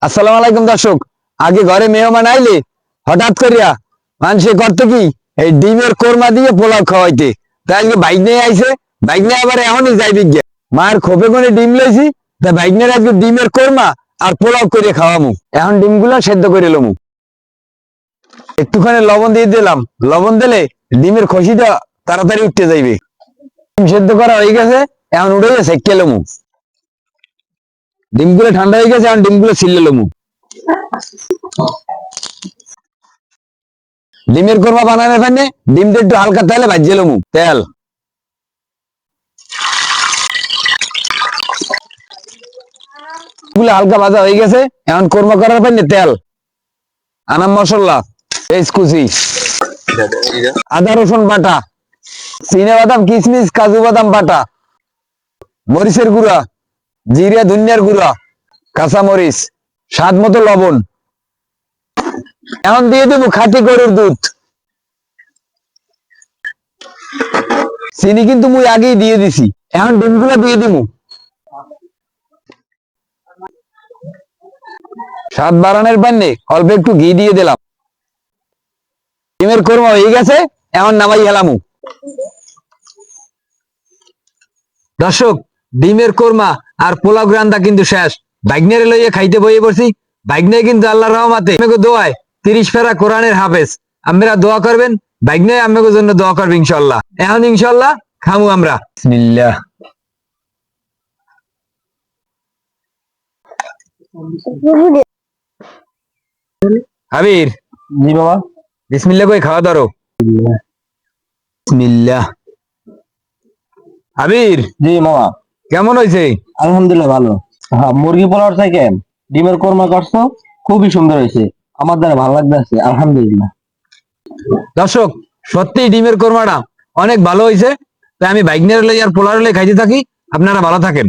আসসালামু আলাইকুম দর্শক। আগে ঘরে মেহমান আইলে হঠাৎ করিয়া মানুষে করতে কি এই ডিমের কোরমা দিয়ে পোলাও খাওয়াইতে, তাই আজকে বাইক নিয়ে আইছে। বাইক নিয়ে আবার এখনই যাই বিজ্ঞান মার খোপে করে ডিম লইছি, তা বাইক নিয়ে আজকে ডিমের কোরমা আর পোলাও করে খাওয়ামু। এখন ডিমগুলা সেদ্ধ করে লমু, একটুখানি লবণ দিয়ে দিলাম। লবণ দিলে ডিমের খসিটা তাড়াতাড়ি উঠতে যাইবে। ডিম সেদ্ধ করা হয়ে গেছে, এখন উঠে গেছে কেলমু। ডিমগুলো ঠান্ডা হয়ে গেছে, এখন ডিমগুলো ছিলে লমু। ডিমের কোরমা বানানোর জন্য ডিমটা একটু হালকা তেলে ভাজিয়ে লমু। তেল গুলো হালকা ভাজা হয়ে গেছে, এখন কোরমা করার জন্য তেল, আনাম মশলা, পেঁয়াজ কুচি, আদা রসুন বাটা, চিনে বাদাম কিশমিশ কাজু বাদাম বাটা, মরিচের গুঁড়া, জিরা ধনিয়ার গুঁড়া, কাঁচা মরিচ, স্বাদ মতো লবণ। এখন দিয়ে দেবো খাঁটি গরুর দুধ। চিনি কিন্তু মুই আগেই দিয়ে দিছি। এখন ডিমগুলো দিয়ে দিব। স্বাদ বাড়ানোর জন্য অল্প একটু ঘি দিয়ে দিলাম। ডিমের কোরমা হয়ে গেছে, এখন নামাই হেলামু। দর্শক, ডিমের কোরমা আর পোলাও রান্দা কিন্তু শেষ। বাইগনারে লইয়া খাইতে বইয়ে পড়ছি। বাইগনে কিন্তু আল্লাহর রহমতে আমাকে দোয়ায় 30 ফেরা কোরআনের হাফেজ। আপনারা দোয়া করবেন, বাইগনে আমাকে জন্য দোয়া করবে ইনশাল্লাহ। এখন ইনশাল্লাহ খামু আমরা। বিসমিল্লাহ। আবির, জি বাবা। বিসমিল্লাহ কই খাওয়া ধরো। বিসমিল্লাহ। আবির, জি মামা। কেমন হয়েছে? আলহামদুলিল্লাহ ভালো। হ্যাঁ, মুরগি পোলাওর থেকে ডিমের কোরমা করছো, খুবই সুন্দর হয়েছে। আমার দ্বারা ভালো লাগতেছে, আলহামদুলিল্লাহ। দর্শক, সত্যি ডিমের কোরমাটা অনেক ভালো হয়েছে। তাই আমি বাইক নিয়ে লই আর পোলার লই খাইতে থাকি। আপনারা ভালো থাকেন।